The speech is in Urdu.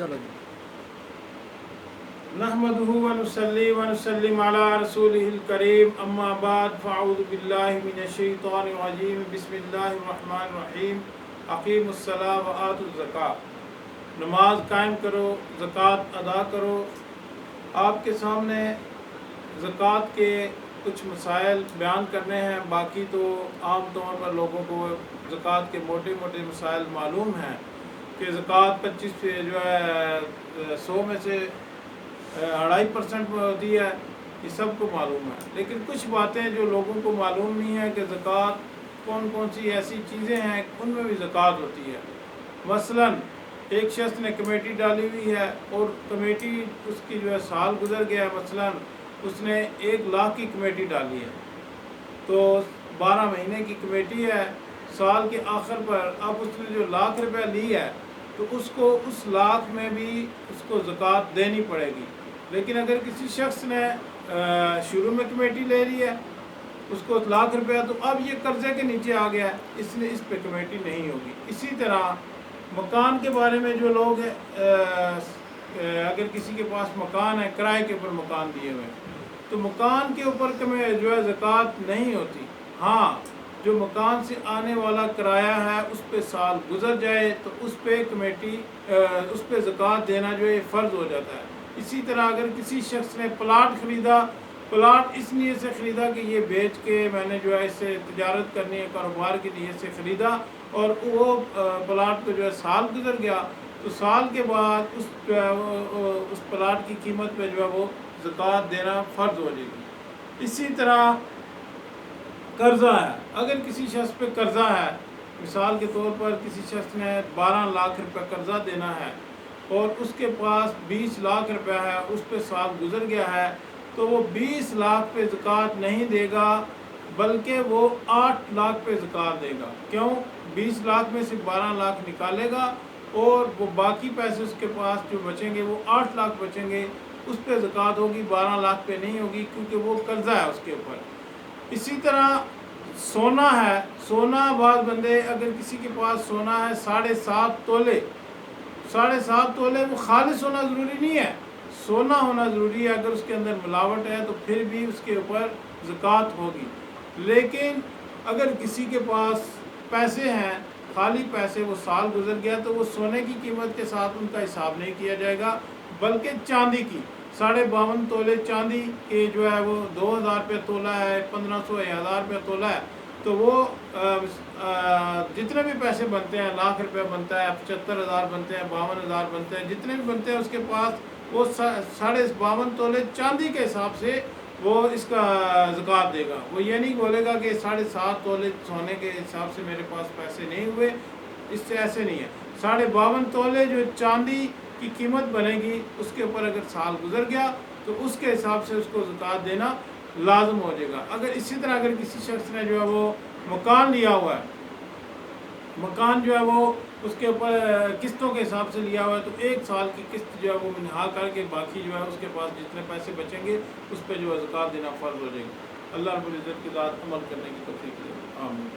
چلو جی. نحمده ونصلي ونسلم على رسوله الكريم اما بعد فاعوذ بالله من الشیطان الرجیم بسم اللہ الرحمن الرحیم اقیموا الصلاۃ وآتوا الزکاۃ. نماز قائم کرو، زکوٰۃ ادا کرو. آپ کے سامنے زکوٰۃ کے کچھ مسائل بیان کرنے ہیں. باقی تو عام طور پر لوگوں کو زکوٰۃ کے موٹے موٹے مسائل معلوم ہیں کہ زکوٰۃ 25 سے جو ہے 100 میں سے 2.5% میں ہوتی ہے. یہ سب کو معلوم ہے، لیکن کچھ باتیں جو لوگوں کو معلوم نہیں ہے کہ زکوٰۃ کون کون سی ایسی چیزیں ہیں ان میں بھی زکوٰۃ ہوتی ہے. مثلاً ایک شخص نے کمیٹی ڈالی ہوئی ہے اور کمیٹی اس کی جو ہے سال گزر گیا ہے. مثلاً اس نے 1 لاکھ کی کمیٹی ڈالی ہے تو 12 مہینے کی کمیٹی ہے. سال کے آخر پر اب اس نے جو 1 لاکھ روپے لی ہے تو اس کو اس لاکھ میں بھی اس کو زکوٰۃ دینی پڑے گی. لیکن اگر کسی شخص نے شروع میں کمیٹی لے لی ہے اس کو 1 لاکھ روپیہ، تو اب یہ قرضے کے نیچے آ گیا ہے، اس لیے اس پہ کمیٹی نہیں ہوگی. اسی طرح مکان کے بارے میں جو لوگ اگر کسی کے پاس مکان ہے، کرائے کے اوپر مکان دیے ہوئے تو مکان کے اوپر جو ہے زکوٰۃ نہیں ہوتی. ہاں، جو مکان سے آنے والا کرایہ ہے اس پہ سال گزر جائے تو اس پہ کمیٹی اس پہ زکوٰۃ دینا جو ہے فرض ہو جاتا ہے. اسی طرح اگر کسی شخص نے پلاٹ خریدا، پلاٹ اس نیت سے خریدا کہ یہ بیچ کے میں نے جو ہے اس سے تجارت کرنی ہے، کاروبار کی نیت سے خریدا، اور وہ پلاٹ کو جو ہے سال گزر گیا تو سال کے بعد اس پلاٹ کی قیمت پہ جو ہے وہ زکوٰۃ دینا فرض ہو جائے گی. اسی طرح قرضہ ہے. اگر کسی شخص پہ قرضہ ہے، مثال کے طور پر کسی شخص نے 12 لاکھ روپے قرضہ دینا ہے اور اس کے پاس 20 لاکھ روپے ہے، اس پہ سال گزر گیا ہے تو وہ 20 لاکھ پہ زکوٰۃ نہیں دے گا بلکہ وہ 8 لاکھ پہ زکوٰۃ دے گا. کیوں؟ 20 لاکھ میں سے 12 لاکھ نکالے گا اور وہ باقی پیسے اس کے پاس جو بچیں گے وہ 8 لاکھ بچیں گے، اس پہ زکوٰۃ ہوگی، 12 لاکھ پہ نہیں ہوگی کیونکہ وہ قرضہ ہے اس کے اوپر. اسی طرح سونا ہے. سونا بعض بندے اگر کسی کے پاس سونا ہے 7.5 تولے، 7.5 تولے، وہ خالص ہونا ضروری نہیں ہے، سونا ہونا ضروری ہے. اگر اس کے اندر ملاوٹ ہے تو پھر بھی اس کے اوپر زکوٰۃ ہوگی. لیکن اگر کسی کے پاس پیسے ہیں، خالی پیسے، وہ سال گزر گیا تو وہ سونے کی قیمت کے ساتھ ان کا حساب نہیں کیا جائے گا بلکہ چاندی کی. 52.5 تولے چاندی کے جو ہے وہ 2,000 روپے تولہ ہے، 1,500 1,000 روپے تولہ ہے تو وہ جتنے بھی پیسے بنتے ہیں، 1 لاکھ روپے بنتا ہے، 75,000 بنتے ہیں، 52,000 بنتے ہیں، جتنے بھی بنتے ہیں اس کے پاس وہ 52.5 تولے چاندی کے حساب سے وہ اس کا زکوٰۃ دے گا. وہ یہ نہیں بولے گا کہ 7.5 تولے سونے کے حساب سے میرے پاس پیسے نہیں ہوئے، اس سے ایسے نہیں ہے. 52.5 تولے جو چاندی کی قیمت بنے گی اس کے اوپر اگر سال گزر گیا تو اس کے حساب سے اس کو زکوٰۃ دینا لازم ہو جائے گا. اسی طرح اگر کسی شخص نے جو ہے وہ مکان لیا ہوا ہے، مکان جو ہے وہ اس کے اوپر قسطوں کے حساب سے لیا ہوا ہے تو 1 سال کی قسط جو ہے وہ منہا کر کے باقی جو ہے اس کے پاس جتنے پیسے بچیں گے اس پہ جو ہے زکوٰۃ دینا فرض ہو جائے گی. اللہ رب العزت کی ذات عمل کرنے کی توفیق دے. آمین.